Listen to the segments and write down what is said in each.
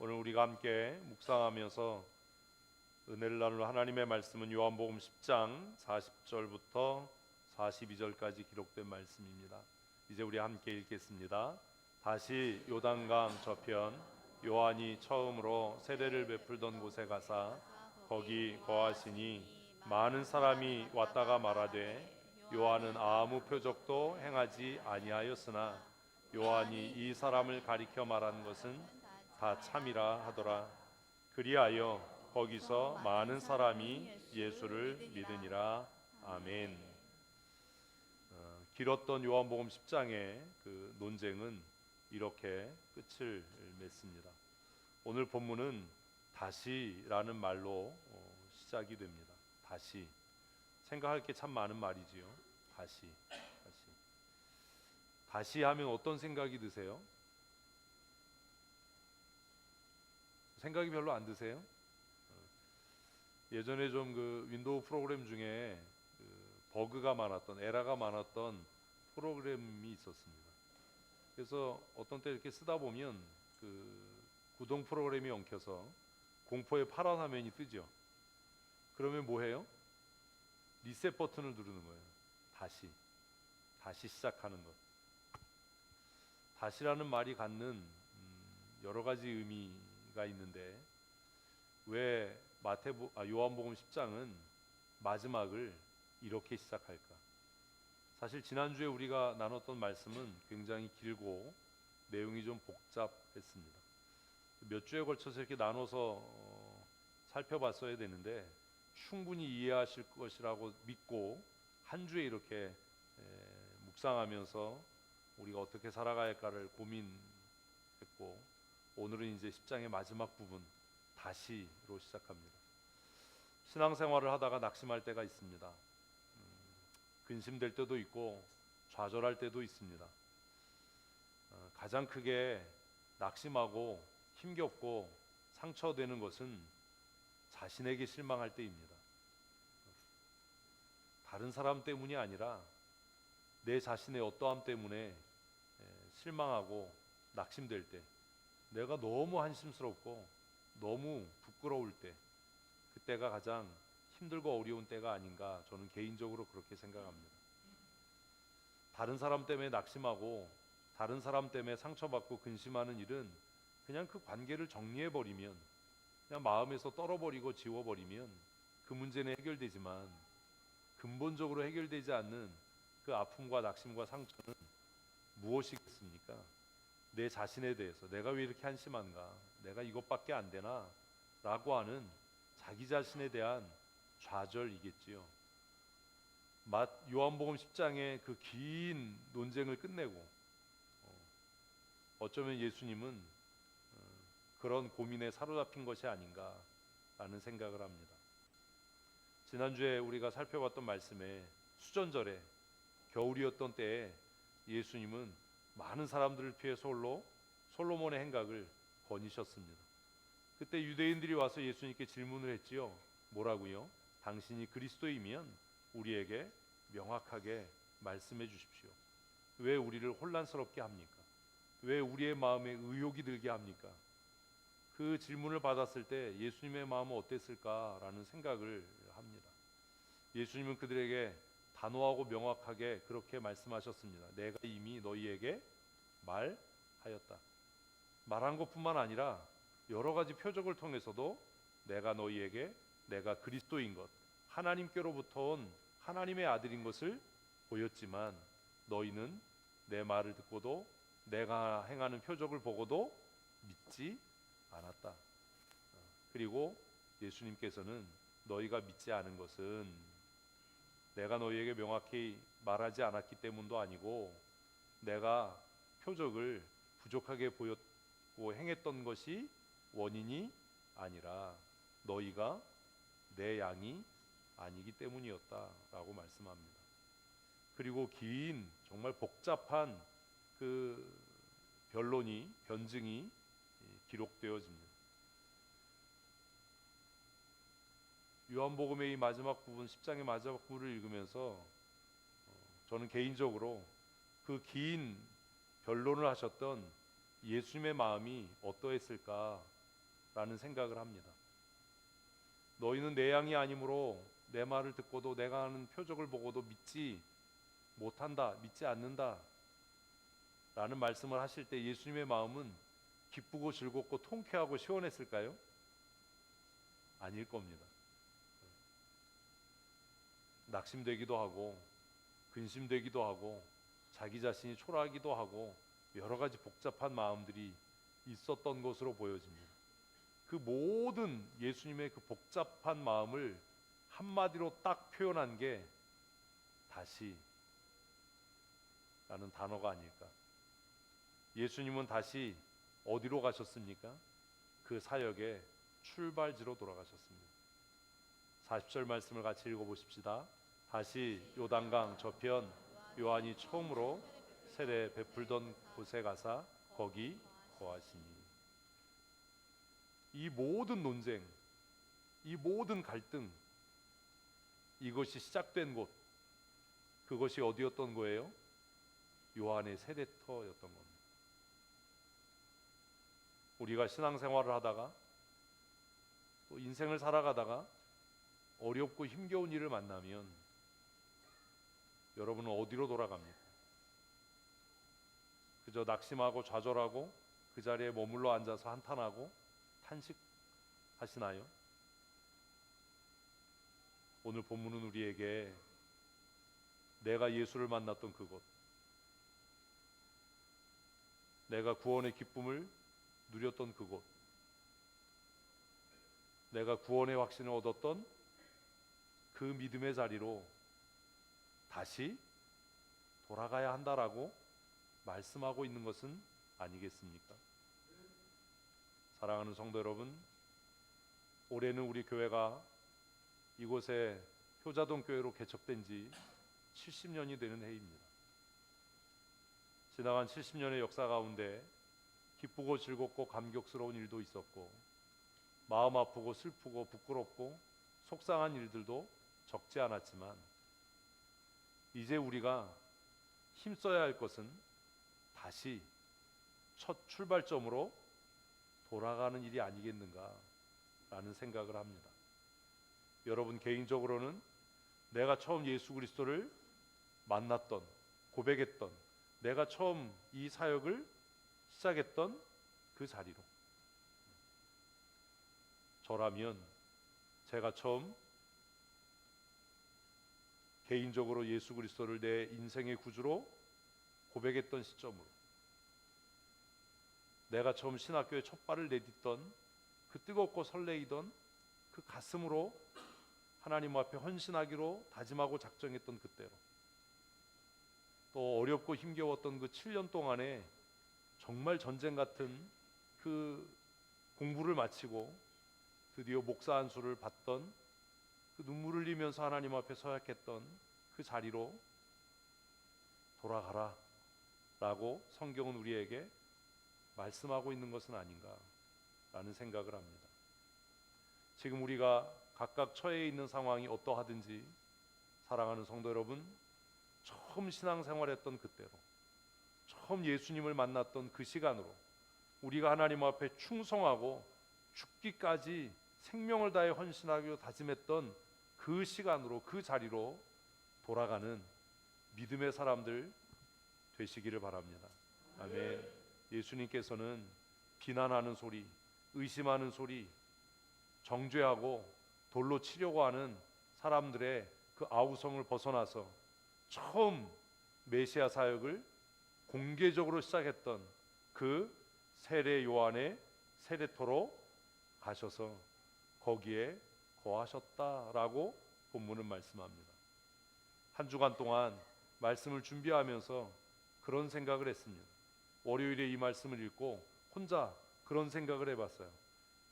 오늘 우리가 함께 묵상하면서 은혜를 나눌 하나님의 말씀은 요한복음 10장 40절부터 42절까지 기록된 말씀입니다. 이제 우리 함께 읽겠습니다. 다시 요단강 저편 요한이 처음으로 세례를 베풀던 곳에 가사 거기 거하시니 많은 사람이 왔다가 말하되 요한은 아무 표적도 행하지 아니하였으나 요한이 이 사람을 가리켜 말한 것은 다 참이라 하더라. 그리하여 거기서 많은 사람이 예수를 믿으니라. 아멘. 길었던 요한복음 10장의 그 논쟁은 이렇게 끝을 맺습니다. 오늘 본문은 다시라는 말로 시작이 됩니다. 다시. 생각할 게 참 많은 말이지요. 다시 하면 어떤 생각이 드세요? 생각이 별로 안 드세요? 예전에 좀 그 윈도우 프로그램 중에 그 버그가 많았던, 에러가 많았던 프로그램이 있었습니다. 그래서 어떤 때 이렇게 쓰다 보면 그 구동 프로그램이 엉켜서 공포의 파란 화면이 뜨죠. 그러면 뭐 해요? 리셋 버튼을 누르는 거예요. 다시 시작하는 것. 다시라는 말이 갖는 여러 가지 의미가 있는데 왜 요한복음 10장은 마지막을 이렇게 시작할까? 사실 지난주에 우리가 나눴던 말씀은 굉장히 길고 내용이 좀 복잡했습니다. 몇 주에 걸쳐서 이렇게 나눠서 살펴봤어야 되는데 충분히 이해하실 것이라고 믿고 한 주에 이렇게 묵상하면서 우리가 어떻게 살아가야 할까를 고민했고, 오늘은 이제 10장의 마지막 부분 다시로 시작합니다. 신앙생활을 하다가 낙심할 때가 있습니다. 근심될 때도 있고 좌절할 때도 있습니다. 가장 크게 낙심하고 힘겹고 상처되는 것은 자신에게 실망할 때입니다. 다른 사람 때문이 아니라 내 자신의 어떠함 때문에 실망하고 낙심될 때, 내가 너무 한심스럽고 너무 부끄러울 때, 그때가 가장 힘들고 어려운 때가 아닌가, 저는 개인적으로 그렇게 생각합니다. 다른 사람 때문에 낙심하고 다른 사람 때문에 상처받고 근심하는 일은 그냥 그 관계를 정리해버리면, 그냥 마음에서 떨어버리고 지워버리면 그 문제는 해결되지만 근본적으로 해결되지 않는 그 아픔과 낙심과 상처는 무엇이겠습니까? 내 자신에 대해서 내가 왜 이렇게 한심한가, 내가 이것밖에 안 되나 라고 하는 자기 자신에 대한 좌절이겠지요. 요한복음 10장의 그 긴 논쟁을 끝내고 어쩌면 예수님은 그런 고민에 사로잡힌 것이 아닌가라는 생각을 합니다. 지난주에 우리가 살펴봤던 말씀에 수전절에 겨울이었던 때에 예수님은 많은 사람들을 피해서 홀로 솔로몬의 행각을 거니셨습니다. 그때 유대인들이 와서 예수님께 질문을 했지요. 뭐라고요? 당신이 그리스도이면 우리에게 명확하게 말씀해 주십시오. 왜 우리를 혼란스럽게 합니까? 왜 우리의 마음에 의욕이 들게 합니까? 그 질문을 받았을 때 예수님의 마음은 어땠을까라는 생각을 합니다. 예수님은 그들에게 단호하고 명확하게 그렇게 말씀하셨습니다. 내가 이미 너희에게 말하였다. 말한 것뿐만 아니라 여러 가지 표적을 통해서도 내가 너희에게 내가 그리스도인 것, 하나님께로부터 온 하나님의 아들인 것을 보였지만 너희는 내 말을 듣고도 내가 행하는 표적을 보고도 믿지 않았다. 그리고 예수님께서는 너희가 믿지 않은 것은 내가 너희에게 명확히 말하지 않았기 때문도 아니고 내가 표적을 부족하게 보였고 행했던 것이 원인이 아니라 너희가 내 양이 아니기 때문이었다라고 말씀합니다. 그리고 긴 정말 복잡한 그 변증이 기록되어집니다. 요한복음의 이 마지막 부분, 10장의 마지막 부분을 읽으면서 저는 개인적으로 그 긴 변론을 하셨던 예수님의 마음이 어떠했을까 라는 생각을 합니다. 너희는 내 양이 아니므로 내 말을 듣고도 내가 하는 표적을 보고도 믿지 못한다, 믿지 않는다 라는 말씀을 하실 때 예수님의 마음은 기쁘고 즐겁고 통쾌하고 시원했을까요? 아닐 겁니다. 낙심되기도 하고 근심되기도 하고 자기 자신이 초라하기도 하고 여러 가지 복잡한 마음들이 있었던 것으로 보여집니다. 그 모든 예수님의 그 복잡한 마음을 한마디로 딱 표현한 게 다시 라는 단어가 아닐까. 예수님은 다시 어디로 가셨습니까? 그 사역의 출발지로 돌아가셨습니다. 40절 말씀을 같이 읽어보십시다. 다시 요단강 저편 요한이 처음으로 세례 베풀던 곳에 가사 거기 거하시니. 이 모든 논쟁, 이 모든 갈등, 이것이 시작된 곳, 그것이 어디였던 거예요? 요한의 세례터였던 겁니다. 우리가 신앙생활을 하다가 또 인생을 살아가다가 어렵고 힘겨운 일을 만나면 여러분은 어디로 돌아갑니까? 그저 낙심하고 좌절하고 그 자리에 머물러 앉아서 한탄하고 탄식하시나요? 오늘 본문은 우리에게 내가 예수를 만났던 그곳, 내가 구원의 기쁨을 누렸던 그곳, 내가 구원의 확신을 얻었던 그 믿음의 자리로 다시 돌아가야 한다라고 말씀하고 있는 것은 아니겠습니까? 사랑하는 성도 여러분, 올해는 우리 교회가 이곳에 효자동 교회로 개척된 지 70년이 되는 해입니다. 지나간 70년의 역사 가운데 기쁘고 즐겁고 감격스러운 일도 있었고 마음 아프고 슬프고 부끄럽고 속상한 일들도 적지 않았지만 이제 우리가 힘써야 할 것은 다시 첫 출발점으로 돌아가는 일이 아니겠는가라는 생각을 합니다. 여러분 개인적으로는 내가 처음 예수 그리스도를 만났던, 고백했던, 내가 처음 이 사역을 시작했던 그 자리로, 저라면 제가 처음 개인적으로 예수 그리스도를 내 인생의 구주로 고백했던 시점으로, 내가 처음 신학교에 첫 발을 내딛던 그 뜨겁고 설레이던 그 가슴으로 하나님 앞에 헌신하기로 다짐하고 작정했던 그때로, 또 어렵고 힘겨웠던 그 7년 동안에 정말 전쟁 같은 그 공부를 마치고 드디어 목사 안수를 받던 그 눈물을 흘리면서 하나님 앞에 서약했던 그 자리로 돌아가라 라고 성경은 우리에게 말씀하고 있는 것은 아닌가라는 생각을 합니다. 지금 우리가 각각 처해 있는 상황이 어떠하든지 사랑하는 성도 여러분, 처음 신앙생활했던 그때로, 처음 예수님을 만났던 그 시간으로 우리가 하나님 앞에 충성하고 죽기까지 생명을 다해 헌신하기로 다짐했던 그 시간으로, 그 자리로 돌아가는 믿음의 사람들 되시기를 바랍니다. 아멘. 예수님께서는 비난하는 소리, 의심하는 소리, 정죄하고 돌로 치려고 하는 사람들의 그 아우성을 벗어나서 처음 메시아 사역을 공개적으로 시작했던 그 세례 요한의 세례터로 가셔서 거기에 거하셨다라고 본문은 말씀합니다. 한 주간 동안 말씀을 준비하면서 그런 생각을 했습니다. 월요일에 이 말씀을 읽고 혼자 그런 생각을 해봤어요.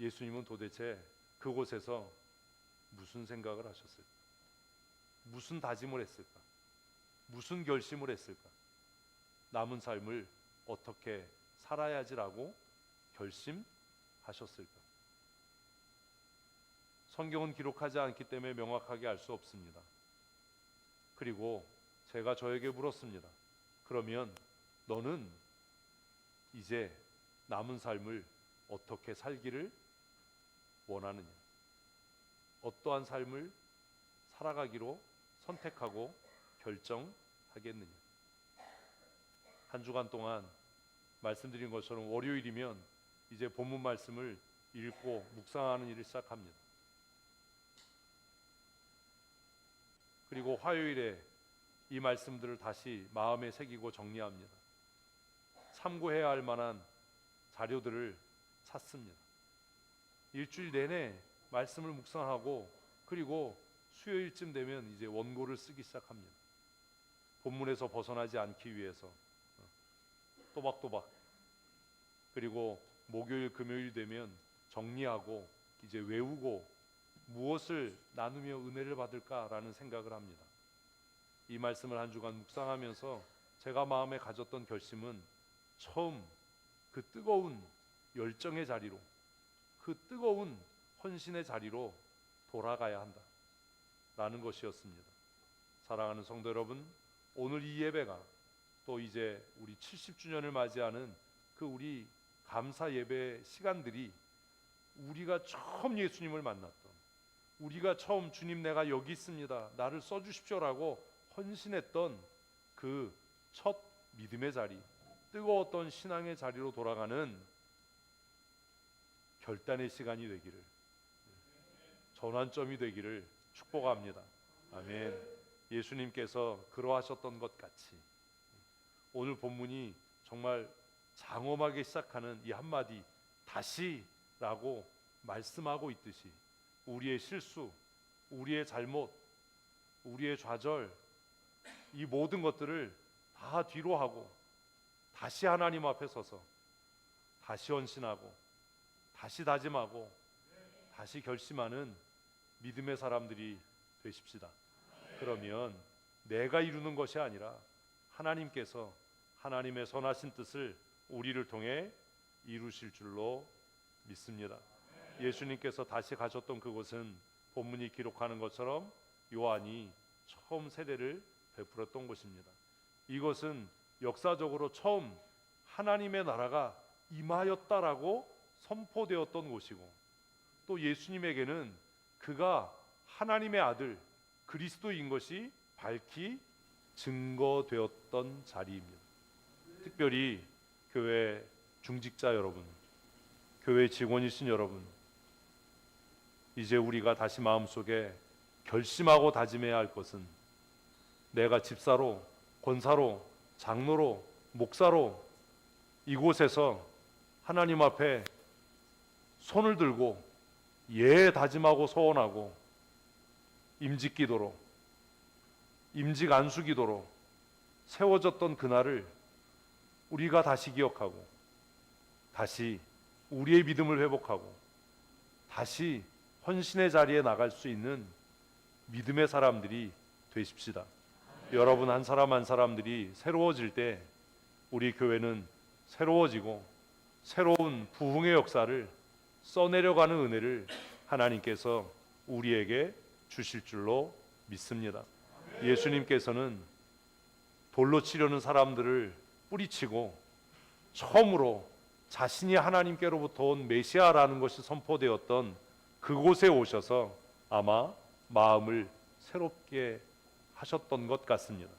예수님은 도대체 그곳에서 무슨 생각을 하셨을까? 무슨 다짐을 했을까? 무슨 결심을 했을까? 남은 삶을 어떻게 살아야지라고 결심하셨을까? 성경은 기록하지 않기 때문에 명확하게 알 수 없습니다. 그리고 제가 저에게 물었습니다. 그러면 너는 이제 남은 삶을 어떻게 살기를 원하느냐? 어떠한 삶을 살아가기로 선택하고 결정하겠느냐? 한 주간 동안 말씀드린 것처럼 월요일이면 이제 본문 말씀을 읽고 묵상하는 일을 시작합니다. 그리고 화요일에 이 말씀들을 다시 마음에 새기고 정리합니다. 참고해야 할 만한 자료들을 찾습니다. 일주일 내내 말씀을 묵상하고 그리고 수요일쯤 되면 이제 원고를 쓰기 시작합니다. 본문에서 벗어나지 않기 위해서 또박또박. 그리고 목요일 금요일 되면 정리하고 이제 외우고 무엇을 나누며 은혜를 받을까라는 생각을 합니다. 이 말씀을 한 주간 묵상하면서 제가 마음에 가졌던 결심은 처음 그 뜨거운 열정의 자리로, 그 뜨거운 헌신의 자리로 돌아가야 한다라는 것이었습니다. 사랑하는 성도 여러분, 오늘 이 예배가 또 이제 우리 70주년을 맞이하는 그 우리 감사 예배 시간들이 우리가 처음 예수님을 만났던, 우리가 처음 주님 내가 여기 있습니다, 나를 써주십시오라고 헌신했던 그 첫 믿음의 자리, 뜨거웠던 신앙의 자리로 돌아가는 결단의 시간이 되기를, 전환점이 되기를 축복합니다. 아멘. 예수님께서 그러하셨던 것 같이 오늘 본문이 정말 장엄하게 시작하는 이 한마디 다시라고 말씀하고 있듯이 우리의 실수, 우리의 잘못, 우리의 좌절, 이 모든 것들을 다 뒤로 하고 다시 하나님 앞에 서서 다시 헌신하고 다시 다짐하고 다시 결심하는 믿음의 사람들이 되십시다. 그러면 내가 이루는 것이 아니라 하나님께서 하나님의 선하신 뜻을 우리를 통해 이루실 줄로 믿습니다. 예수님께서 다시 가셨던 그곳은 본문이 기록하는 것처럼 요한이 처음 세례를 베풀었던 곳입니다. 이것은 역사적으로 처음 하나님의 나라가 임하였다라고 선포되었던 곳이고, 또 예수님에게는 그가 하나님의 아들 그리스도인 것이 밝히 증거되었던 자리입니다. 특별히 교회 중직자 여러분, 교회 직원이신 여러분, 이제 우리가 다시 마음속에 결심하고 다짐해야 할 것은 내가 집사로, 권사로, 장로로, 목사로 이곳에서 하나님 앞에 손을 들고 다짐하고 소원하고 임직 기도로, 임직 안수 기도로 세워졌던 그날을 우리가 다시 기억하고 다시 우리의 믿음을 회복하고 다시 헌신의 자리에 나갈 수 있는 믿음의 사람들이 되십시다. 여러분 한 사람 한 사람들이 새로워질 때 우리 교회는 새로워지고 새로운 부흥의 역사를 써내려가는 은혜를 하나님께서 우리에게 주실 줄로 믿습니다. 예수님께서는 돌로 치려는 사람들을 뿌리치고 처음으로 자신이 하나님께로부터 온 메시아라는 것이 선포되었던 그곳에 오셔서 아마 마음을 새롭게 하셨던 것 같습니다.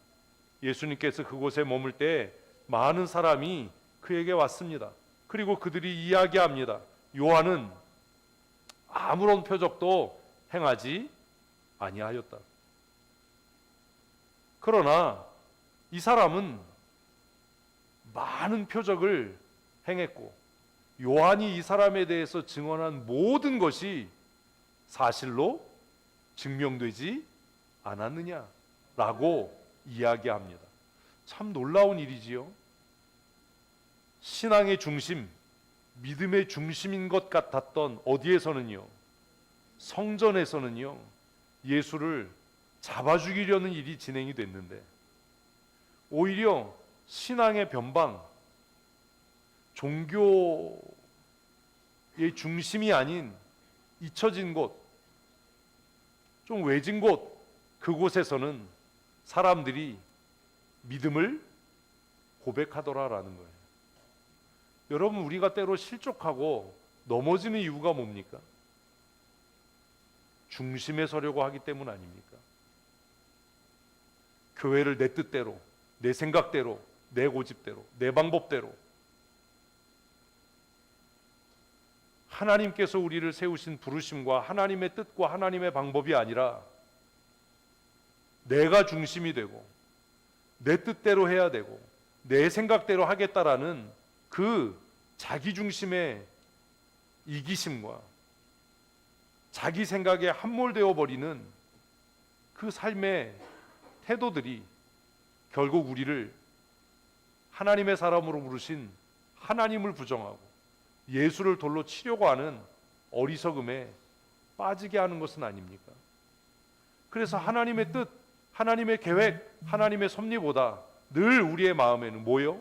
예수님께서 그곳에 머물 때 많은 사람이 그에게 왔습니다. 그리고 그들이 이야기합니다. 요한은 아무런 표적도 행하지 아니하였다. 그러나 이 사람은 많은 표적을 행했고 요한이 이 사람에 대해서 증언한 모든 것이 사실로 증명되지 않았느냐라고 이야기합니다. 참 놀라운 일이지요. 신앙의 중심, 믿음의 중심인 것 같았던 어디에서는요, 성전에서는요, 예수를 잡아 죽이려는 일이 진행이 됐는데 오히려 신앙의 변방, 종교의 중심이 아닌 잊혀진 곳, 좀 외진 곳, 그곳에서는 사람들이 믿음을 고백하더라라는 거예요. 여러분, 우리가 때로 실족하고 넘어지는 이유가 뭡니까? 중심에 서려고 하기 때문 아닙니까? 교회를 내 뜻대로, 내 생각대로, 내 고집대로, 내 방법대로, 하나님께서 우리를 세우신 부르심과 하나님의 뜻과 하나님의 방법이 아니라 내가 중심이 되고 내 뜻대로 해야 되고 내 생각대로 하겠다라는 그 자기 중심의 이기심과 자기 생각에 함몰되어 버리는 그 삶의 태도들이 결국 우리를 하나님의 사람으로 부르신 하나님을 부정하고 예수를 돌로 치려고 하는 어리석음에 빠지게 하는 것은 아닙니까? 그래서 하나님의 뜻, 하나님의 계획, 하나님의 섭리보다 늘 우리의 마음에는 뭐요?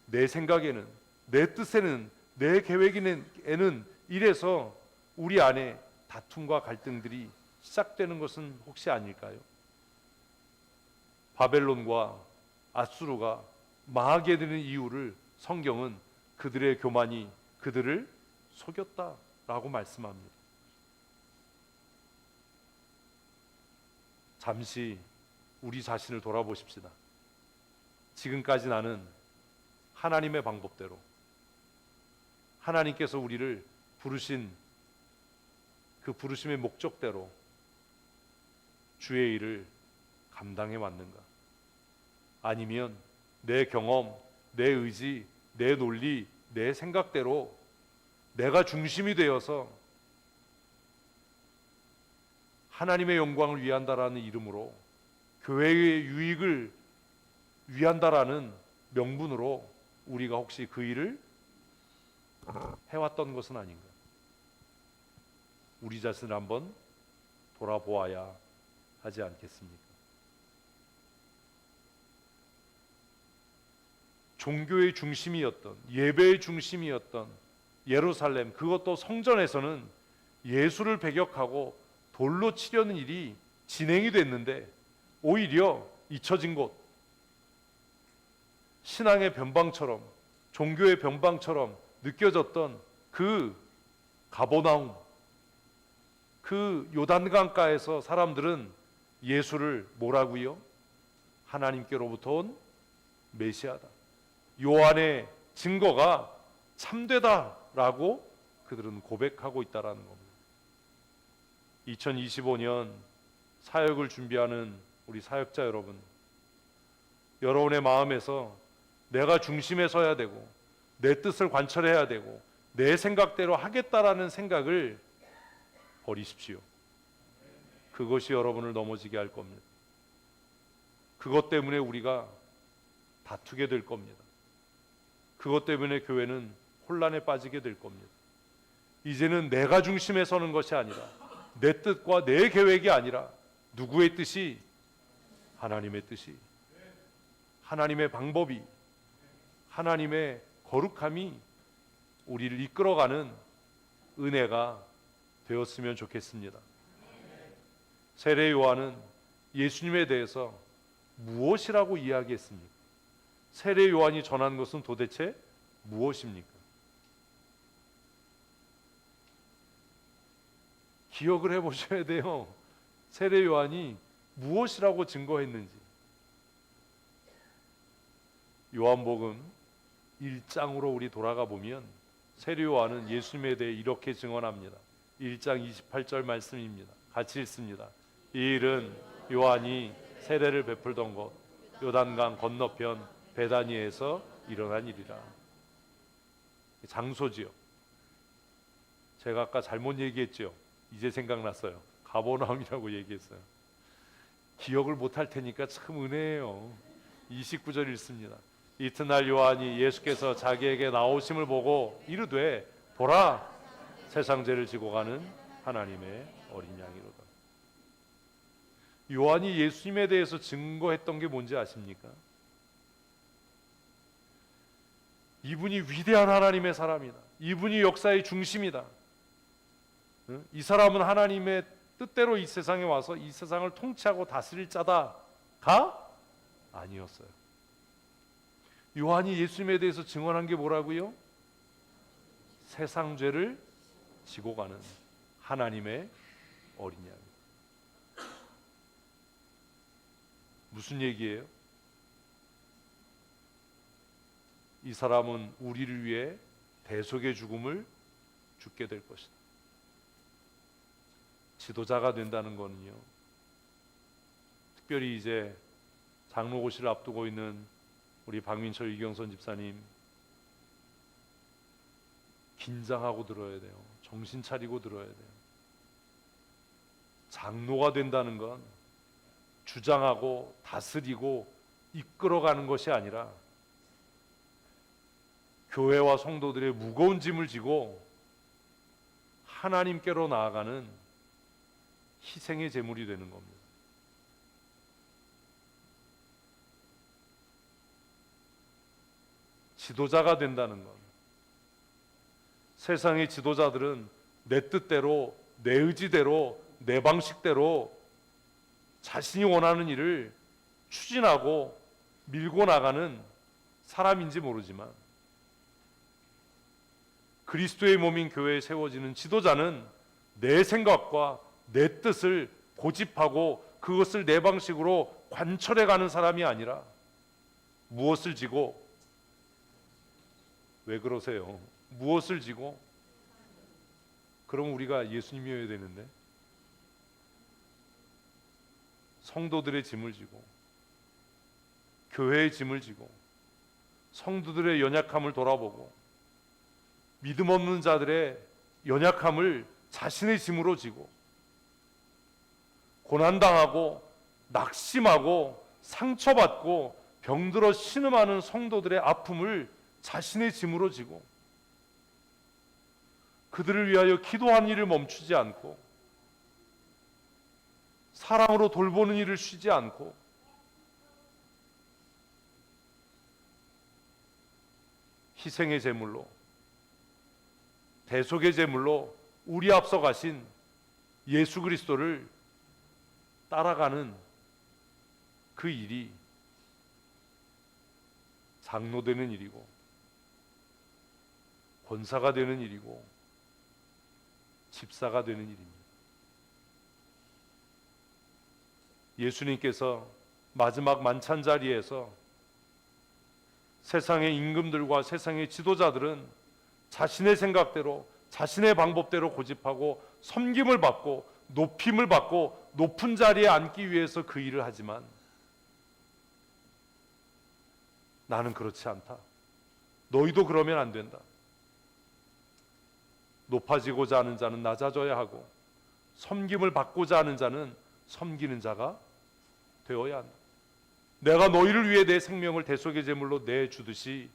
내 생각에는, 내 뜻에는, 내 계획에는 이래서 우리 안에 다툼과 갈등들이 시작되는 것은 혹시 아닐까요? 바벨론과 아수르가 망하게 되는 이유를 성경은 그들의 교만이 그들을 속였다라고 말씀합니다. 잠시 우리 자신을 돌아보십시다. 지금까지 나는 하나님의 방법대로 하나님께서 우리를 부르신 그 부르심의 목적대로 주의 일을 감당해 왔는가? 아니면 내 경험, 내 의지, 내 논리, 내 생각대로 내가 중심이 되어서 하나님의 영광을 위한다라는 이름으로 교회의 유익을 위한다라는 명분으로 우리가 혹시 그 일을 해왔던 것은 아닌가? 우리 자신을 한번 돌아보아야 하지 않겠습니까? 종교의 중심이었던, 예배의 중심이었던 예루살렘, 그것도 성전에서는 예수를 배격하고 돌로 치려는 일이 진행이 됐는데 오히려 잊혀진 곳, 신앙의 변방처럼, 종교의 변방처럼 느껴졌던 그 가버나움, 그 요단강가에서 사람들은 예수를 뭐라고요? 하나님께로부터 온 메시아다, 요한의 증거가 참되다라고 그들은 고백하고 있다라는 겁니다. 2025년 사역을 준비하는 우리 사역자 여러분, 여러분의 마음에서 내가 중심에 서야 되고 내 뜻을 관철해야 되고 내 생각대로 하겠다라는 생각을 버리십시오. 그것이 여러분을 넘어지게 할 겁니다. 그것 때문에 우리가 다투게 될 겁니다. 그것 때문에 교회는 혼란에 빠지게 될 겁니다. 이제는 내가 중심에 서는 것이 아니라 내 뜻과 내 계획이 아니라 누구의 뜻이? 하나님의 뜻이, 하나님의 방법이, 하나님의 거룩함이 우리를 이끌어가는 은혜가 되었으면 좋겠습니다. 세례 요한은 예수님에 대해서 무엇이라고 이야기했습니까? 세례 요한이 전한 것은 도대체 무엇입니까? 기억을 해보셔야 돼요. 세례 요한이 무엇이라고 증거했는지. 요한복음 1장으로 우리 돌아가 보면 세례 요한은 예수님에 대해 이렇게 증언합니다. 1장 28절 말씀입니다. 같이 읽습니다. 이 일은 요한이 세례를 베풀던 곳 요단강 건너편 베다니에서 일어난 일이라. 장소지요. 제가 아까 잘못 얘기했죠. 이제 생각났어요. 가버나움이라고 얘기했어요. 기억을 못할 테니까 참 은혜예요. 29절 읽습니다. 이튿날 요한이 예수께서 자기에게 나오심을 보고 이르되 보라, 세상 죄를 지고 가는 하나님의 어린 양이로다. 요한이 예수님에 대해서 증거했던 게 뭔지 아십니까? 이분이 위대한 하나님의 사람이다. 이분이 역사의 중심이다. 이 사람은 하나님의 뜻대로 이 세상에 와서 이 세상을 통치하고 다스릴 자다가 아니었어요. 요한이 예수님에 대해서 증언한 게 뭐라고요? 세상 죄를 지고 가는 하나님의 어린 양. 무슨 얘기예요? 이 사람은 우리를 위해 대속의 죽음을 죽게 될 것이다. 지도자가 된다는 거는요, 특별히 이제 장로고시를 앞두고 있는 우리 박민철 이경선 집사님, 긴장하고 들어야 돼요. 정신 차리고 들어야 돼요. 장로가 된다는 건 주장하고 다스리고 이끌어가는 것이 아니라 교회와 성도들의 무거운 짐을 지고 하나님께로 나아가는 희생의 제물이 되는 겁니다. 지도자가 된다는 것, 세상의 지도자들은 내 뜻대로, 내 의지대로, 내 방식대로 자신이 원하는 일을 추진하고 밀고 나가는 사람인지 모르지만, 그리스도의 몸인 교회에 세워지는 지도자는 내 생각과 내 뜻을 고집하고 그것을 내 방식으로 관철해가는 사람이 아니라, 무엇을 지고, 왜 그러세요? 무엇을 지고? 그럼 우리가 예수님이어야 되는데, 성도들의 짐을 지고, 교회의 짐을 지고, 성도들의 연약함을 돌아보고, 믿음 없는 자들의 연약함을 자신의 짐으로 지고, 고난당하고 낙심하고 상처받고 병들어 신음하는 성도들의 아픔을 자신의 짐으로 지고, 그들을 위하여 기도하는 일을 멈추지 않고, 사랑으로 돌보는 일을 쉬지 않고, 희생의 제물로, 대속의 제물로 우리 앞서 가신 예수 그리스도를 따라가는 그 일이 장로 되는 일이고, 권사가 되는 일이고, 집사가 되는 일입니다. 예수님께서 마지막 만찬 자리에서 세상의 임금들과 세상의 지도자들은 자신의 생각대로, 자신의 방법대로 고집하고 섬김을 받고 높임을 받고 높은 자리에 앉기 위해서 그 일을 하지만, 나는 그렇지 않다. 너희도 그러면 안 된다. 높아지고자 하는 자는 낮아져야 하고, 섬김을 받고자 하는 자는 섬기는 자가 되어야 한다. 내가 너희를 위해 내 생명을 대속의 제물로 내주듯이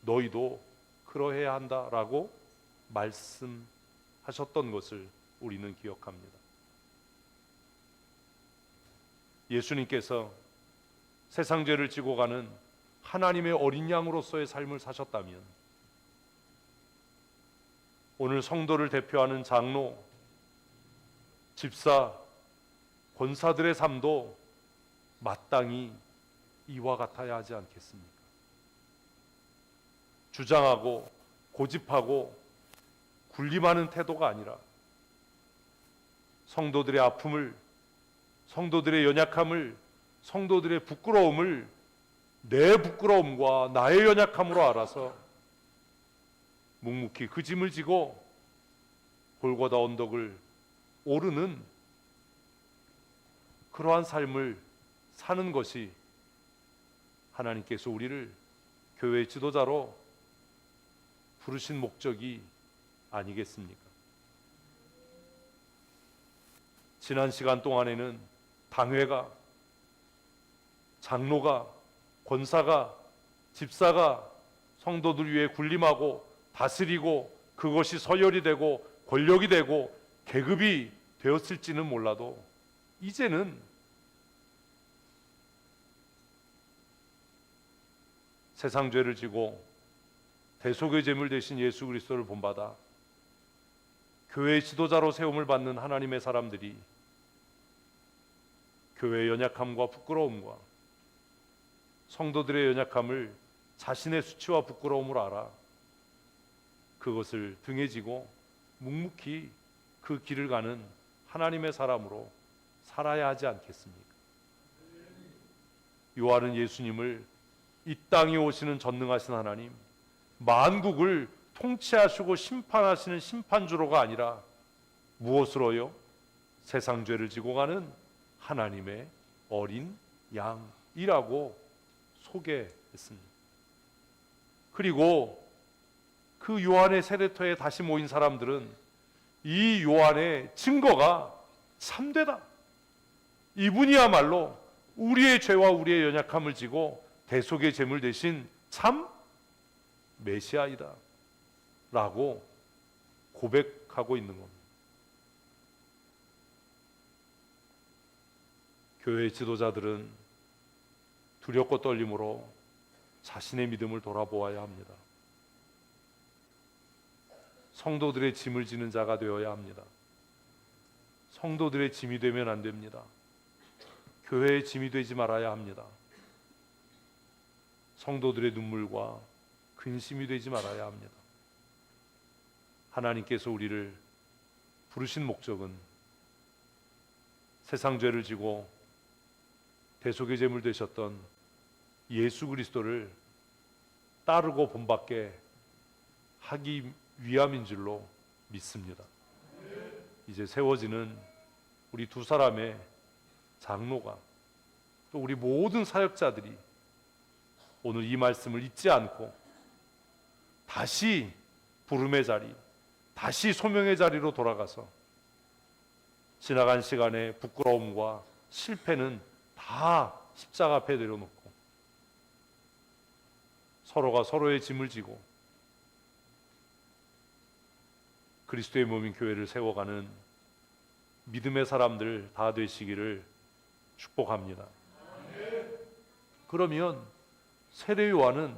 너희도 그러해야 한다라고 말씀하셨던 것을 우리는 기억합니다. 예수님께서 세상 죄를 지고 가는 하나님의 어린 양으로서의 삶을 사셨다면, 오늘 성도를 대표하는 장로, 집사, 권사들의 삶도 마땅히 이와 같아야 하지 않겠습니까? 주장하고 고집하고 군림하는 태도가 아니라, 성도들의 아픔을, 성도들의 연약함을, 성도들의 부끄러움을 내 부끄러움과 나의 연약함으로 알아서 묵묵히 그 짐을 지고 골고다 언덕을 오르는 그러한 삶을 사는 것이 하나님께서 우리를 교회의 지도자로 부르신 목적이 아니겠습니까? 지난 시간 동안에는 당회가, 장로가, 권사가, 집사가 성도들 위해 군림하고 다스리고, 그것이 서열이 되고 권력이 되고 계급이 되었을지는 몰라도, 이제는 세상 죄를 지고 대속의 제물 대신 예수 그리스도를 본받아 교회의 지도자로 세움을 받는 하나님의 사람들이 교회의 연약함과 부끄러움과 성도들의 연약함을 자신의 수치와 부끄러움으로 알아 그것을 등에 지고 묵묵히 그 길을 가는 하나님의 사람으로 살아야 하지 않겠습니까? 요한은 예수님을 이 땅에 오시는 전능하신 하나님, 만국을 통치하시고 심판하시는 심판주로가 아니라 무엇으로요? 세상 죄를 지고 가는 하나님의 어린 양이라고 소개했습니다. 그리고 그 요한의 세례터에 다시 모인 사람들은 이 요한의 증거가 참되다, 이분이야말로 우리의 죄와 우리의 연약함을 지고 대속의 제물 대신 참 메시아이다 라고 고백하고 있는 겁니다. 교회 지도자들은 두렵고 떨림으로 자신의 믿음을 돌아보아야 합니다. 성도들의 짐을 지는 자가 되어야 합니다. 성도들의 짐이 되면 안 됩니다. 교회의 짐이 되지 말아야 합니다. 성도들의 눈물과 근심이 되지 말아야 합니다. 하나님께서 우리를 부르신 목적은 세상 죄를 지고 대속의 제물 되셨던 예수 그리스도를 따르고 본받게 하기 위함인 줄로 믿습니다. 이제 세워지는 우리 두 사람의 장로가, 또 우리 모든 사역자들이 오늘 이 말씀을 잊지 않고 다시 부름의 자리, 다시 소명의 자리로 돌아가서 지나간 시간의 부끄러움과 실패는 다 십자가 앞에 내려놓고 서로가 서로의 짐을 지고 그리스도의 몸인 교회를 세워가는 믿음의 사람들 다 되시기를 축복합니다. 그러면 세례 요한은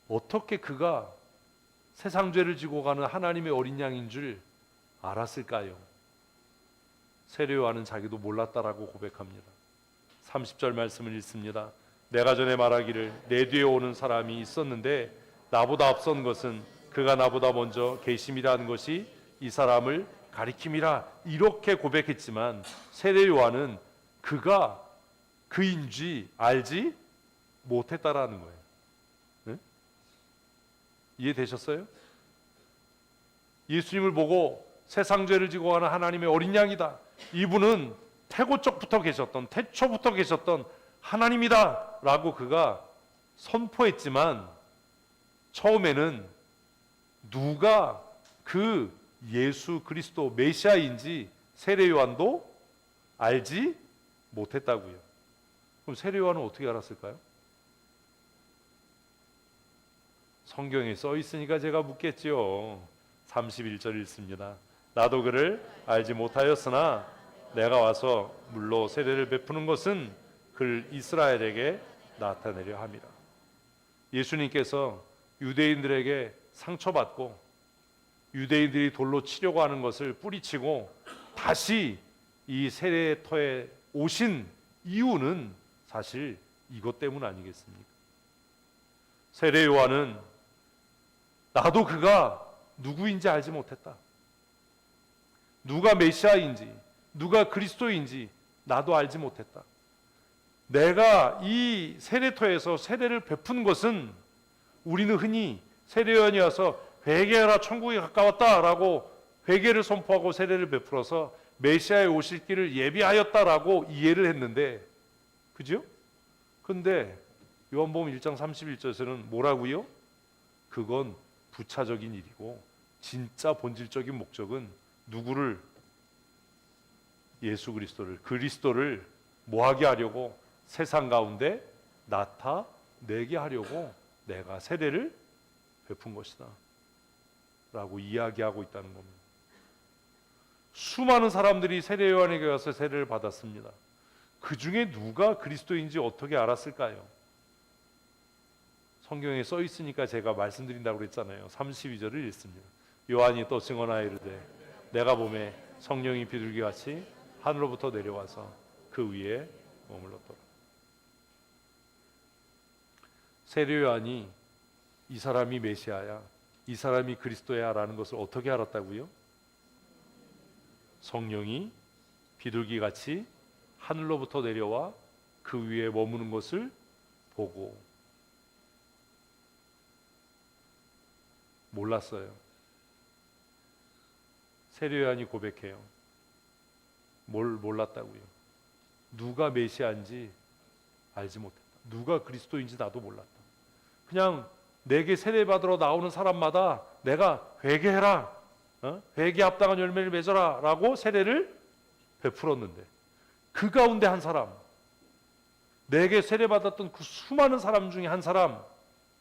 어떻게 그가 세상 죄를 지고 가는 하나님의 어린 양인 줄 알았을까요? 세례 요한은 자기도 몰랐다라고 고백합니다. 30절 말씀을 읽습니다. 내가 전에 말하기를 내 뒤에 오는 사람이 있었는데 나보다 앞선 것은 그가 나보다 먼저 계심이라는 것이 이 사람을 가리킴이라, 이렇게 고백했지만 세례 요한은 그가 그인지 알지 못했다라는 거예요. 네? 이해되셨어요? 예수님을 보고 세상 죄를 지고 가는 하나님의 어린 양이다, 이분은 태고적부터 계셨던, 태초부터 계셨던 하나님이다 라고 그가 선포했지만 처음에는 누가 그 예수 그리스도 메시아인지 세례 요한도 알지 못했다고요. 그럼 세례 요한은 어떻게 알았을까요? 성경에 써 있으니까 제가 묻겠지요. 31절 읽습니다. 나도 그를 알지 못하였으나 내가 와서 물로 세례를 베푸는 것은 그를 이스라엘에게 나타내려 함이라. 예수님께서 유대인들에게 상처받고 유대인들이 돌로 치려고 하는 것을 뿌리치고 다시 이 세례터에 오신 이유는 사실 이것 때문 아니겠습니까? 세례 요한은 나도 그가 누구인지 알지 못했다, 누가 메시아인지 누가 그리스도인지 나도 알지 못했다, 내가 이 세례터에서 세례를 베푼 것은 우리는 흔히 세례 요한이 와서 회개하라 천국이 가까웠다라고 회개를 선포하고 세례를 베풀어서 메시아의 오실 길을 예비하였다라고 이해를 했는데, 그죠? 근데 요한복음 1장 31절에서는 뭐라고요? 그건 부차적인 일이고 진짜 본질적인 목적은 누구를? 예수 그리스도를 뭐하게 하려고? 세상 가운데 나타내게 하려고 내가 세례를 베푼 것이다 라고 이야기하고 있다는 겁니다. 수많은 사람들이 세례 요한에게 가서 세례를 받았습니다. 그 중에 누가 그리스도인지 어떻게 알았을까요? 성경에 써 있으니까 제가 말씀드린다고 그랬잖아요. 32절을 읽습니다. 요한이 또 증언하여 이르되 내가 보매 성령이 비둘기같이 하늘로부터 내려와서 그 위에 머물렀더라. 세례 요한이 이 사람이 메시아야, 이 사람이 그리스도야 라는 것을 어떻게 알았다고요? 성령이 비둘기같이 하늘로부터 내려와 그 위에 머무는 것을 보고 몰랐어요. 세례요한이 고백해요. 뭘 몰랐다고요? 누가 메시아인지 알지 못했다. 누가 그리스도인지 나도 몰랐다. 그냥 내게 세례받으러 나오는 사람마다 내가 회개해라, 회개 합당한 열매를 맺어라 라고 세례를 베풀었는데, 그 가운데 한 사람, 내게 세례받았던 그 수많은 사람 중에 한 사람,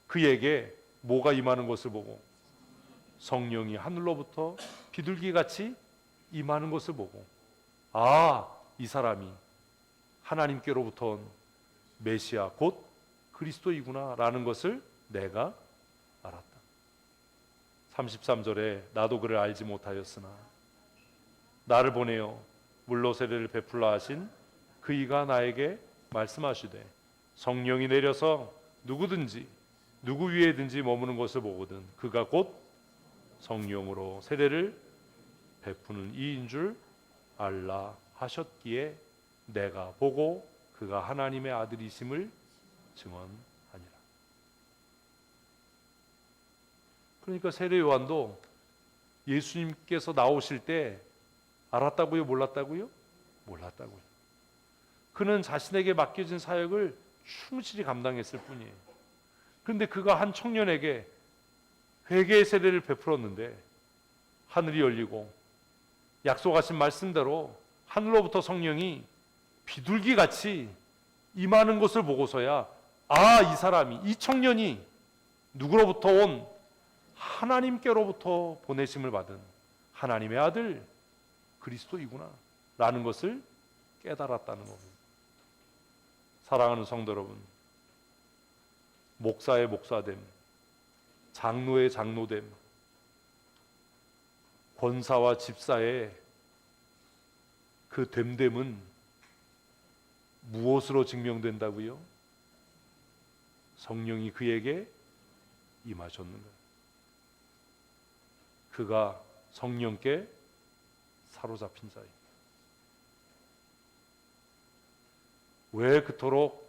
그에게 뭐가 임하는 것을 보고, 성령이 하늘로부터 비둘기같이 임하는 것을 보고, 아, 이 사람이 하나님께로부터 온 메시아 곧 그리스도이구나 라는 것을 내가 알았다. 33절에 나도 그를 알지 못하였으나 나를 보내어 물로 세례를 베풀라 하신 그이가 나에게 말씀하시되 성령이 내려서 누구든지 누구 위에든지 머무는 것을 보거든 그가 곧 성령으로 세례를 베푸는 이인 줄 알라 하셨기에 내가 보고 그가 하나님의 아들이심을 증언하니라. 그러니까 세례 요한도 예수님께서 나오실 때 알았다고요? 몰랐다고요? 몰랐다고요. 그는 자신에게 맡겨진 사역을 충실히 감당했을 뿐이에요. 그런데 그가 한 청년에게 회개의 세례를 베풀었는데 하늘이 열리고 약속하신 말씀대로 하늘로부터 성령이 비둘기같이 임하는 것을 보고서야 아, 이 사람이, 이 청년이 누구로부터 온 하나님께로부터 보내심을 받은 하나님의 아들 그리스도이구나 라는 것을 깨달았다는 겁니다. 사랑하는 성도 여러분, 목사의 목사됨, 장로의 장로됨, 권사와 집사의 그 됨됨은 무엇으로 증명된다고요? 성령이 그에게 임하셨는 거예요. 그가 성령께 사로잡힌 자예요. 왜 그토록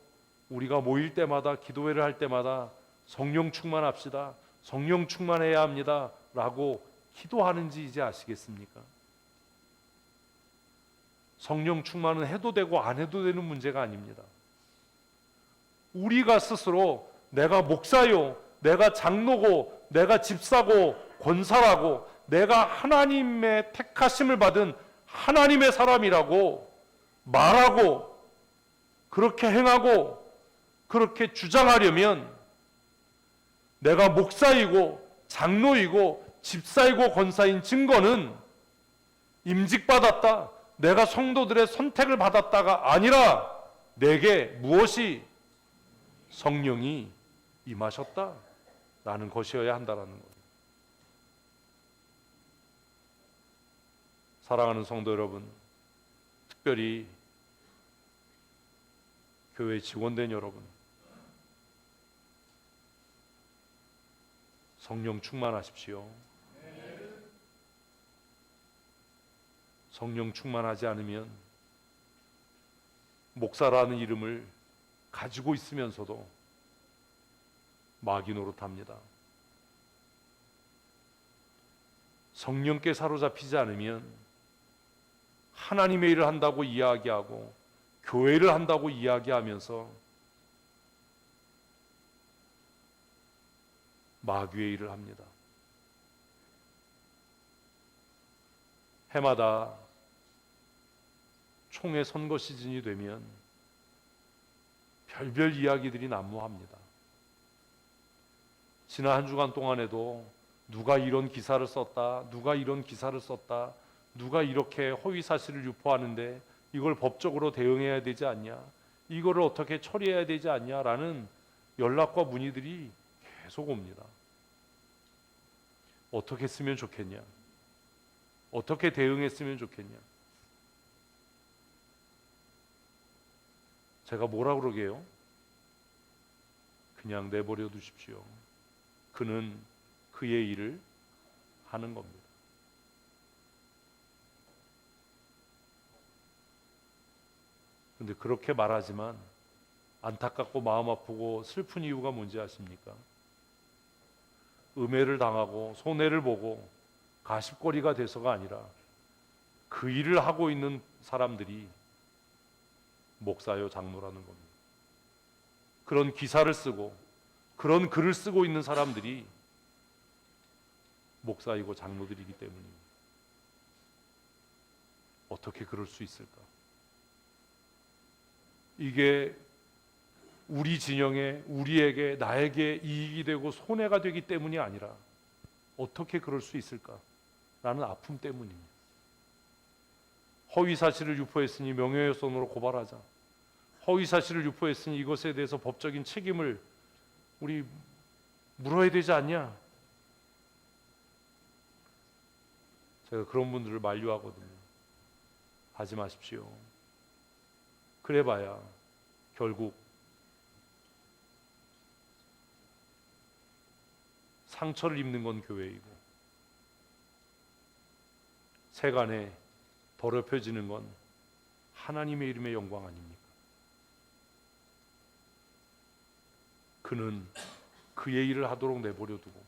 우리가 모일 때마다 기도회를 할 때마다 성령 충만합시다, 성령 충만해야 합니다 라고 기도하는지 이제 아시겠습니까? 성령 충만은 해도 되고 안 해도 되는 문제가 아닙니다. 우리가 스스로 내가 목사요, 내가 장로고, 내가 집사고, 권사라고, 내가 하나님의 택하심을 받은 하나님의 사람이라고 말하고 그렇게 행하고 그렇게 주장하려면 내가 목사이고 장로이고 집사이고 권사인 증거는 임직받았다, 내가 성도들의 선택을 받았다가 아니라 내게 무엇이 성령이 임하셨다라는 것이어야 한다라는 거예요. 사랑하는 성도 여러분, 특별히 교회 직원된 여러분, 성령 충만하십시오. 성령 충만하지 않으면 목사라는 이름을 가지고 있으면서도 마귀 노릇합니다. 성령께 사로잡히지 않으면 하나님의 일을 한다고 이야기하고 교회를 한다고 이야기하면서 마귀의 일을 합니다. 해마다 총회 선거 시즌이 되면 별별 이야기들이 난무합니다. 지난 한 주간 동안에도 누가 이런 기사를 썼다, 누가 이런 기사를 썼다, 누가 이렇게 허위 사실을 유포하는데 이걸 법적으로 대응해야 되지 않냐, 이거를 어떻게 처리해야 되지 않냐라는 연락과 문의들이 계속 옵니다. 어떻게 했으면 좋겠냐, 어떻게 대응했으면 좋겠냐. 제가 뭐라 그러게요? 그냥 내버려 두십시오. 그는 그의 일을 하는 겁니다. 그런데 그렇게 말하지만 안타깝고 마음 아프고 슬픈 이유가 뭔지 아십니까? 음해를 당하고 손해를 보고 가십거리가 돼서가 아니라 그 일을 하고 있는 사람들이 목사요 장로라는 겁니다. 그런 기사를 쓰고 그런 글을 쓰고 있는 사람들이 목사이고 장로들이기 때문입니다. 어떻게 그럴 수 있을까? 이게 우리 진영에, 우리에게, 나에게 이익이 되고 손해가 되기 때문이 아니라 어떻게 그럴 수 있을까? 라는 아픔 때문입니다. 허위사실을 유포했으니 명예훼손으로 고발하자. 허위사실을 유포했으니 이것에 대해서 법적인 책임을 우리 물어야 되지 않냐? 제가 그런 분들을 만류하거든요. 하지 마십시오. 그래봐야 결국 상처를 입는 건 교회이고 세간에 더럽혀지는 건 하나님의 이름의 영광 아닙니까? 그는 그의 일을 하도록 내버려 두고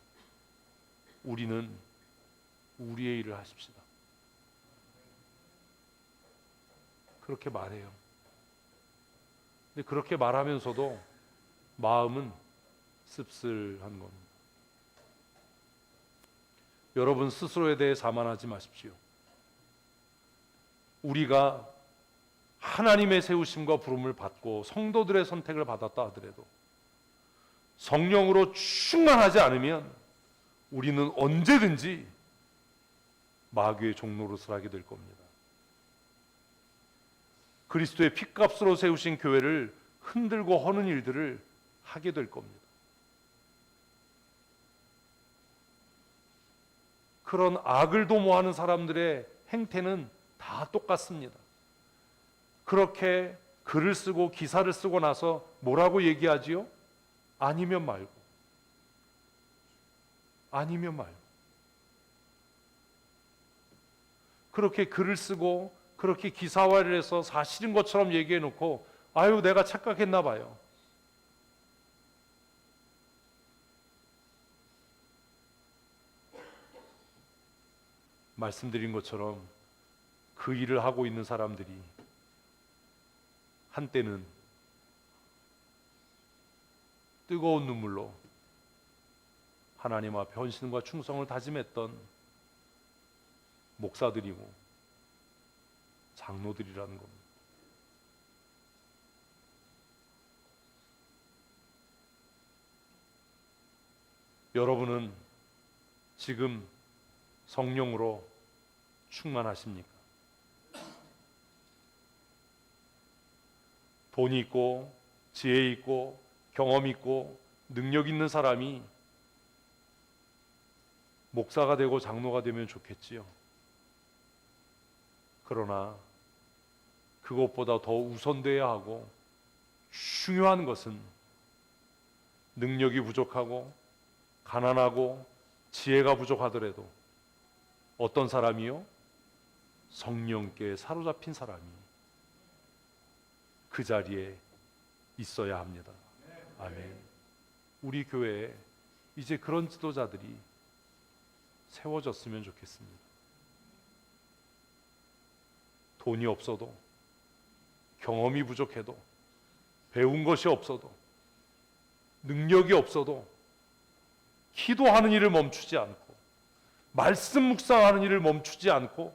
우리는 우리의 일을 하십시다. 그렇게 말해요. 근데 그렇게 말하면서도 마음은 씁쓸한 겁니다. 여러분 스스로에 대해 자만하지 마십시오. 우리가 하나님의 세우심과 부름을 받고 성도들의 선택을 받았다 하더라도 성령으로 충만하지 않으면 우리는 언제든지 마귀의 종노릇을 하게 될 겁니다. 그리스도의 핏값으로 세우신 교회를 흔들고 허는 일들을 하게 될 겁니다. 그런 악을 도모하는 사람들의 행태는 다 똑같습니다. 그렇게 글을 쓰고 기사를 쓰고 나서 뭐라고 얘기하지요? 아니면 말고. 아니면 말고. 그렇게 글을 쓰고 그렇게 기사화를 해서 사실인 것처럼 얘기해 놓고 아유 내가 착각했나 봐요. 말씀드린 것처럼 그 일을 하고 있는 사람들이 한때는 뜨거운 눈물로 하나님 앞에 헌신과 충성을 다짐했던 목사들이고 장로들이라는 겁니다. 여러분은 지금 성령으로 충만하십니까? 돈이 있고 지혜 있고 경험 있고 능력 있는 사람이 목사가 되고 장로가 되면 좋겠지요. 그러나 그것보다 더 우선돼야 하고 중요한 것은 능력이 부족하고 가난하고 지혜가 부족하더라도 어떤 사람이요? 성령께 사로잡힌 사람이 그 자리에 있어야 합니다. 아멘. 우리 교회에 이제 그런 지도자들이 세워졌으면 좋겠습니다. 돈이 없어도 경험이 부족해도 배운 것이 없어도 능력이 없어도 기도하는 일을 멈추지 않고 말씀 묵상하는 일을 멈추지 않고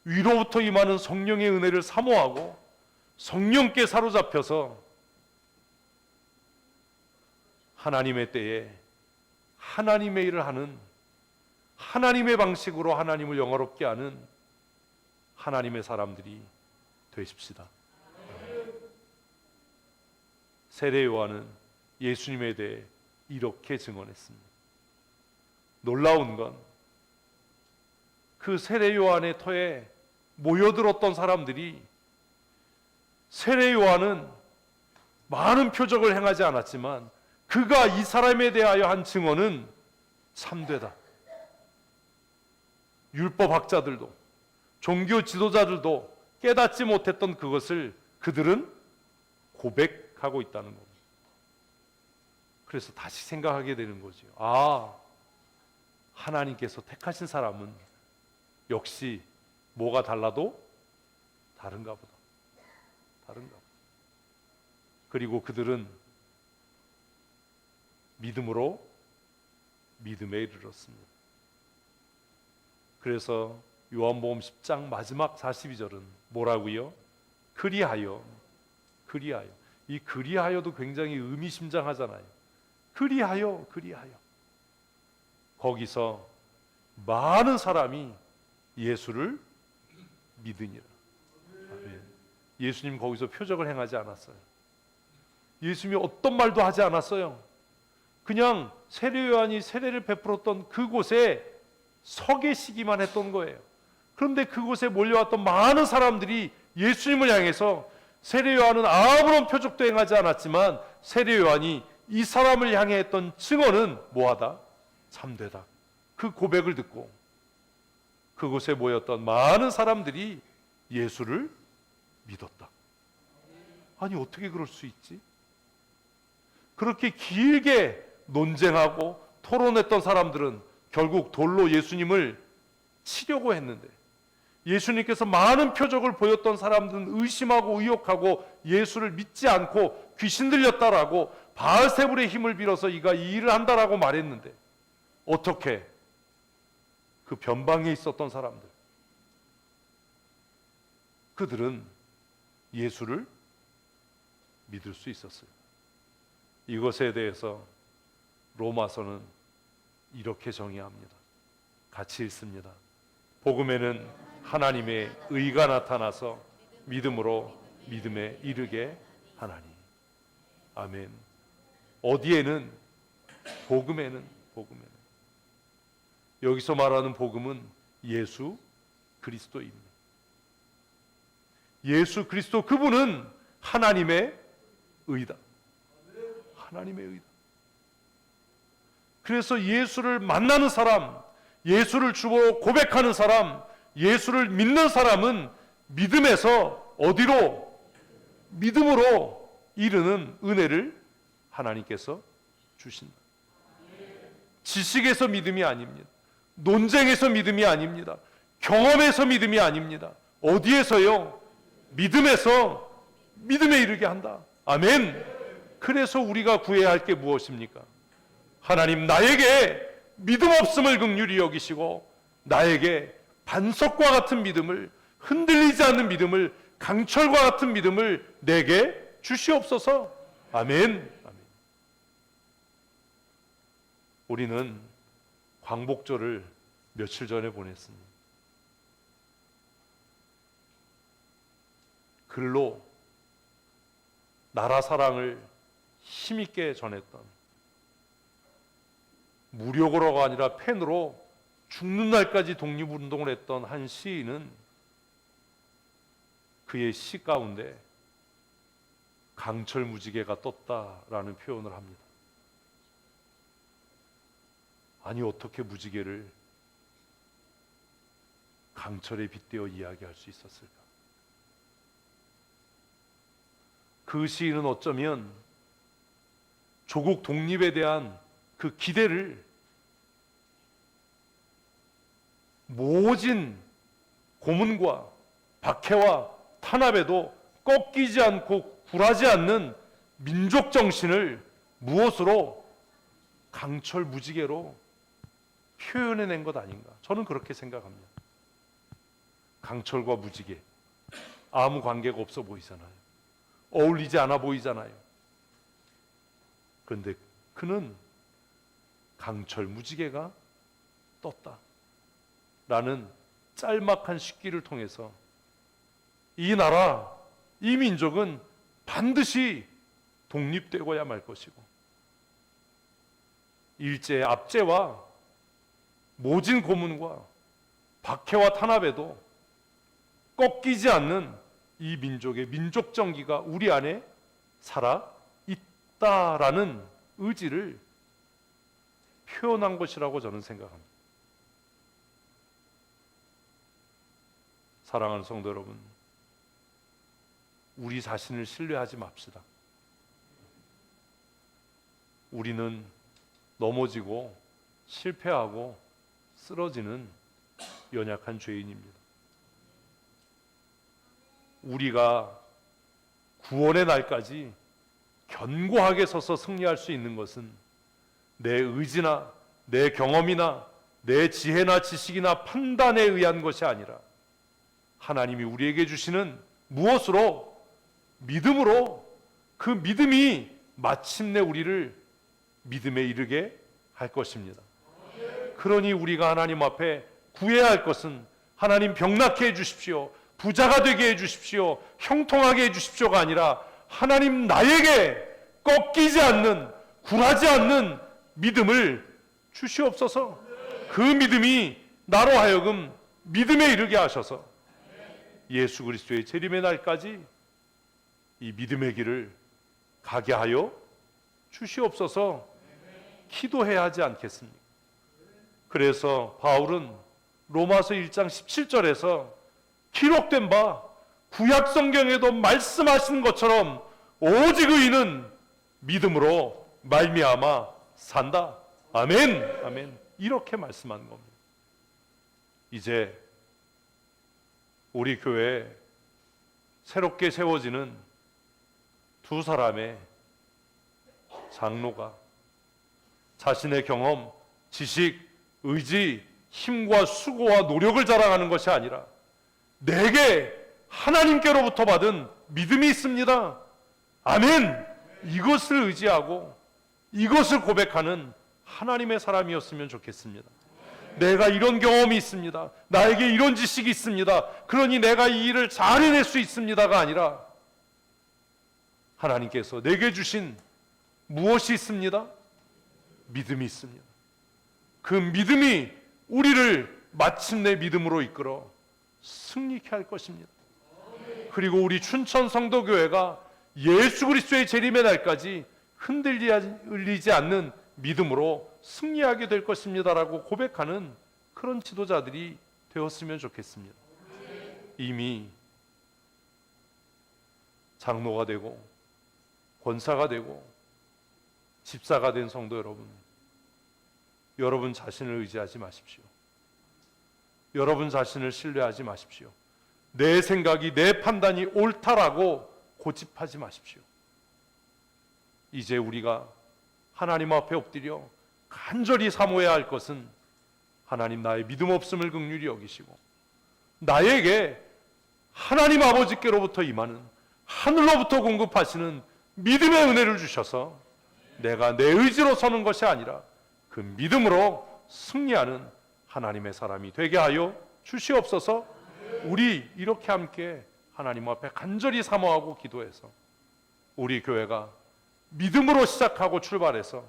위로부터 임하는 성령의 은혜를 사모하고 성령께 사로잡혀서 하나님의 때에 하나님의 일을 하는 하나님의 방식으로 하나님을 영화롭게 하는 하나님의 사람들이 되십시다. 세례 요한은 예수님에 대해 이렇게 증언했습니다. 놀라운 건 그 세례 요한의 터에 모여들었던 사람들이 세례 요한은 많은 표적을 행하지 않았지만 그가 이 사람에 대하여 한 증언은 참되다. 율법학자들도 종교 지도자들도 깨닫지 못했던 그것을 그들은 고백하고 있다는 겁니다. 그래서 다시 생각하게 되는 거죠. 아, 하나님께서 택하신 사람은 역시 뭐가 달라도 다른가 보다. 다른가 보다. 그리고 그들은 믿음으로 믿음에 이르렀습니다. 그래서 요한복음 10장 마지막 42절은 뭐라고요? 그리하여. 이 그리하여도 굉장히 의미심장하잖아요. 그리하여. 거기서 많은 사람이 예수를 믿으니라. 아멘. 예수님 거기서 표적을 행하지 않았어요. 예수님이 어떤 말도 하지 않았어요. 그냥 세례 요한이 세례를 베풀었던 그곳에 서 계시기만 했던 거예요. 그런데 그곳에 몰려왔던 많은 사람들이 예수님을 향해서, 세례 요한은 아무런 표적도 행하지 않았지만 세례 요한이 이 사람을 향해 했던 증언은 뭐하다? 참되다. 그 고백을 듣고 그곳에 모였던 많은 사람들이 예수를 믿었다. 아니, 어떻게 그럴 수 있지? 그렇게 길게 논쟁하고 토론했던 사람들은 결국 돌로 예수님을 치려고 했는데, 예수님께서 많은 표적을 보였던 사람들은 의심하고 의혹하고 예수를 믿지 않고 귀신 들렸다라고 바알세불의 힘을 빌어서 이가 이 일을 한다라고 말했는데, 어떻게 그 변방에 있었던 사람들, 그들은 예수를 믿을 수 있었어요. 이것에 대해서 로마서는 이렇게 정의합니다. 같이 읽습니다. 복음에는 하나님의 의가 나타나서 믿음으로 믿음에 이르게 하나니. 아멘. 어디에는? 복음에는. 여기서 말하는 복음은 예수 그리스도입니다. 예수 그리스도, 그분은 하나님의 의다. 하나님의 의다. 그래서 예수를 만나는 사람, 예수를 주로 고백하는 사람, 예수를 믿는 사람은 믿음에서 어디로? 믿음으로 이르는 은혜를 하나님께서 주신다. 지식에서 믿음이 아닙니다. 논쟁에서 믿음이 아닙니다. 경험에서 믿음이 아닙니다. 어디에서요? 믿음에서 믿음에 이르게 한다. 아멘. 그래서 우리가 구해야 할 게 무엇입니까? 하나님, 나에게 믿음 없음을 긍휼히 여기시고 나에게 반석과 같은 믿음을, 흔들리지 않는 믿음을, 강철과 같은 믿음을 내게 주시옵소서. 아멘. 우리는 광복절을 며칠 전에 보냈습니다. 글로 나라 사랑을 힘있게 전했던, 무력으로가 아니라 펜으로 죽는 날까지 독립운동을 했던 한 시인은 그의 시 가운데 강철 무지개가 떴다라는 표현을 합니다. 아니, 어떻게 무지개를 강철에 빗대어 이야기할 수 있었을까? 그 시인은 어쩌면 조국 독립에 대한 그 기대를 모진 고문과 박해와 탄압에도 꺾이지 않고 굴하지 않는 민족 정신을 무엇으로? 강철 무지개로 표현해낸 것 아닌가? 저는 그렇게 생각합니다. 강철과 무지개, 아무 관계가 없어 보이잖아요. 어울리지 않아 보이잖아요. 그런데 그는 강철 무지개가 떴다 라는 짤막한 식기를 통해서 이 나라, 이 민족은 반드시 독립되고야 말 것이고, 일제의 압제와 모진 고문과 박해와 탄압에도 꺾이지 않는 이 민족의 민족 정기가 우리 안에 살아 있다라는 의지를 표현한 것이라고 저는 생각합니다. 사랑하는 성도 여러분, 우리 자신을 신뢰하지 맙시다. 우리는 넘어지고 실패하고 쓰러지는 연약한 죄인입니다. 우리가 구원의 날까지 견고하게 서서 승리할 수 있는 것은 내 의지나 내 경험이나 내 지혜나 지식이나 판단에 의한 것이 아니라 하나님이 우리에게 주시는 무엇으로? 믿음으로. 그 믿음이 마침내 우리를 믿음에 이르게 할 것입니다. 그러니 우리가 하나님 앞에 구해야 할 것은 하나님 병낫게 해주십시오, 부자가 되게 해주십시오, 형통하게 해주십시오가 아니라 하나님 나에게 꺾이지 않는, 굴하지 않는 믿음을 주시옵소서. 그 믿음이 나로 하여금 믿음에 이르게 하셔서 예수 그리스도의 재림의 날까지 이 믿음의 길을 가게 하여 주시옵소서. 기도해야 하지 않겠습니까? 그래서 바울은 로마서 1장 17절에서 기록된 바 구약 성경에도 말씀하시는 것처럼 오직 의인은 믿음으로 말미암아 산다. 아멘. 아멘. 이렇게 말씀하는 겁니다. 이제 우리 교회에 새롭게 세워지는 두 사람의 장로가 자신의 경험, 지식, 의지, 힘과 수고와 노력을 자랑하는 것이 아니라 내게 하나님께로부터 받은 믿음이 있습니다. 아멘. 이것을 의지하고 이것을 고백하는 하나님의 사람이었으면 좋겠습니다. 내가 이런 경험이 있습니다, 나에게 이런 지식이 있습니다, 그러니 내가 이 일을 잘 해낼 수 있습니다가 아니라 하나님께서 내게 주신 무엇이 있습니다? 믿음이 있습니다. 그 믿음이 우리를 마침내 믿음으로 이끌어 승리케 할 것입니다. 그리고 우리 춘천 성도교회가 예수 그리스도의 재림의 날까지 흔들리지 않는 믿음으로 승리하게 될 것입니다라고 고백하는 그런 지도자들이 되었으면 좋겠습니다. 이미 장로가 되고 권사가 되고 집사가 된 성도 여러분, 여러분 자신을 의지하지 마십시오. 여러분 자신을 신뢰하지 마십시오. 내 생각이, 내 판단이 옳다라고 고집하지 마십시오. 이제 우리가 하나님 앞에 엎드려 간절히 사모해야 할 것은 하나님 나의 믿음 없음을 긍휼히 여기시고 나에게 하나님 아버지께로부터 임하는, 하늘로부터 공급하시는 믿음의 은혜를 주셔서 내가 내 의지로 서는 것이 아니라 그 믿음으로 승리하는 하나님의 사람이 되게 하여 주시옵소서. 우리 이렇게 함께 하나님 앞에 간절히 사모하고 기도해서 우리 교회가 믿음으로 시작하고 출발해서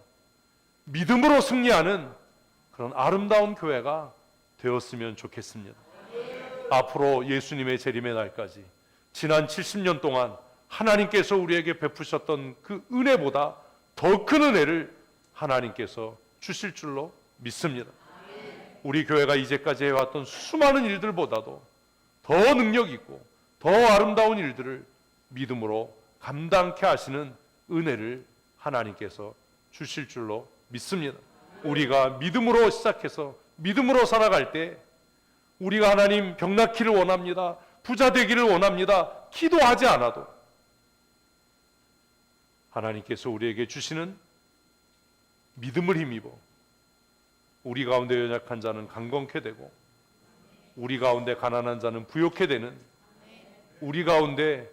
믿음으로 승리하는 그런 아름다운 교회가 되었으면 좋겠습니다. 앞으로 예수님의 재림의 날까지 지난 70년 동안 하나님께서 우리에게 베푸셨던 그 은혜보다 더 큰 은혜를 하나님께서 주실 줄로 믿습니다. 우리 교회가 이제까지 해왔던 수많은 일들보다도 더 능력 있고 더 아름다운 일들을 믿음으로 감당케 하시는 은혜를 하나님께서 주실 줄로 믿습니다. 우리가 믿음으로 시작해서 믿음으로 살아갈 때 우리가 하나님 병낫기를 원합니다, 부자 되기를 원합니다, 기도하지 않아도 하나님께서 우리에게 주시는 믿음을 힘입어 우리 가운데 연약한 자는 강건케 되고 우리 가운데 가난한 자는 부욕케 되는, 우리 가운데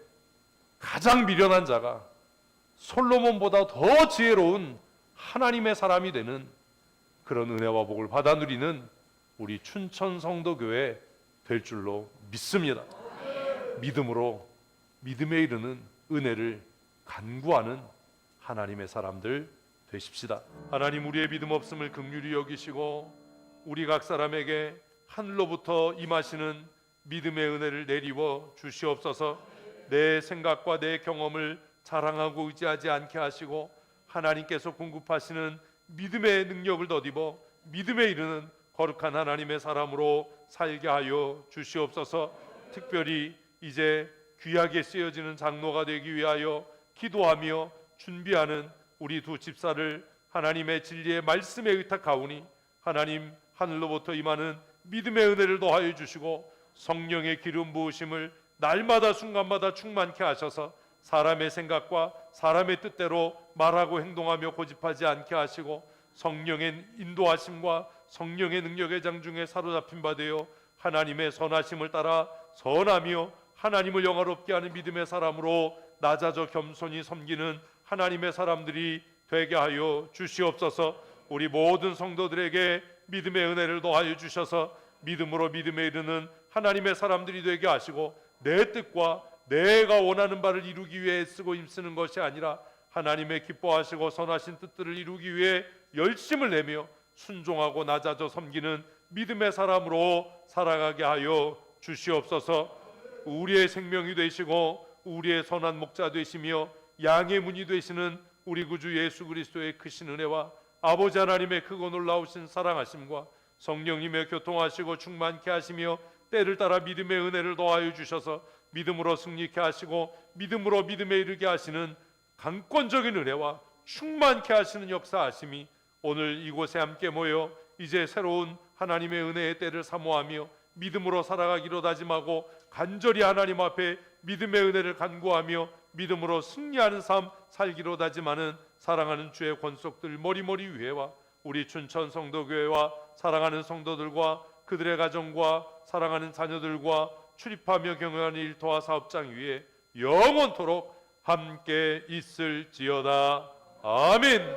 가장 미련한 자가 솔로몬보다 더 지혜로운 하나님의 사람이 되는 그런 은혜와 복을 받아 누리는 우리 춘천 성도교회 될 줄로 믿습니다. 믿음으로 믿음에 이르는 은혜를 간구하는 하나님의 사람들 되십시다. 하나님, 우리의 믿음 없음을 긍휼히 여기시고 우리 각 사람에게 하늘로부터 임하시는 믿음의 은혜를 내리워 주시옵소서. 내 생각과 내 경험을 자랑하고 의지하지 않게 하시고 하나님께서 공급하시는 믿음의 능력을 덧입어 믿음에 이르는 거룩한 하나님의 사람으로 살게 하여 주시옵소서. 특별히 이제 귀하게 쓰여지는 장로가 되기 위하여 기도하며 준비하는 우리 두 집사를 하나님의 진리의 말씀에 의탁하오니 하나님 하늘로부터 임하는 믿음의 은혜를 더하여 주시고 성령의 기름 부으심을 날마다 순간마다 충만케 하셔서 사람의 생각과 사람의 뜻대로 말하고 행동하며 고집하지 않게 하시고 성령의 인도하심과 성령의 능력의 장중에 사로잡힌 바 되어 하나님의 선하심을 따라 선하며 하나님을 영화롭게 하는 믿음의 사람으로 낮아져 겸손히 섬기는 하나님의 사람들이 되게 하여 주시옵소서. 우리 모든 성도들에게 믿음의 은혜를 더하여 주셔서 믿음으로 믿음에 이르는 하나님의 사람들이 되게 하시고 내 뜻과 내가 원하는 바를 이루기 위해 쓰고 힘쓰는 것이 아니라 하나님의 기뻐하시고 선하신 뜻들을 이루기 위해 열심을 내며 순종하고 낮아져 섬기는 믿음의 사람으로 살아가게 하여 주시옵소서. 우리의 생명이 되시고 우리의 선한 목자 되시며 양의 문이 되시는 우리 구주 예수 그리스도의 크신 은혜와 아버지 하나님의 크고 놀라우신 사랑하심과 성령님의 교통하시고 충만케 하시며 때를 따라 믿음의 은혜를 더하여 주셔서 믿음으로 승리케 하시고 믿음으로 믿음에 이르게 하시는 강권적인 은혜와 충만케 하시는 역사하심이 오늘 이곳에 함께 모여 이제 새로운 하나님의 은혜의 때를 사모하며 믿음으로 살아가기로 다짐하고 간절히 하나님 앞에 믿음의 은혜를 간구하며 믿음으로 승리하는 삶 살기로 다짐하는 사랑하는 주의 권속들 머리머리 위에와 우리 춘천 성도교회와 사랑하는 성도들과 그들의 가정과 사랑하는 자녀들과 출입하며 경영하는 일터와 사업장 위에 영원토록 함께 있을지어다. 아멘.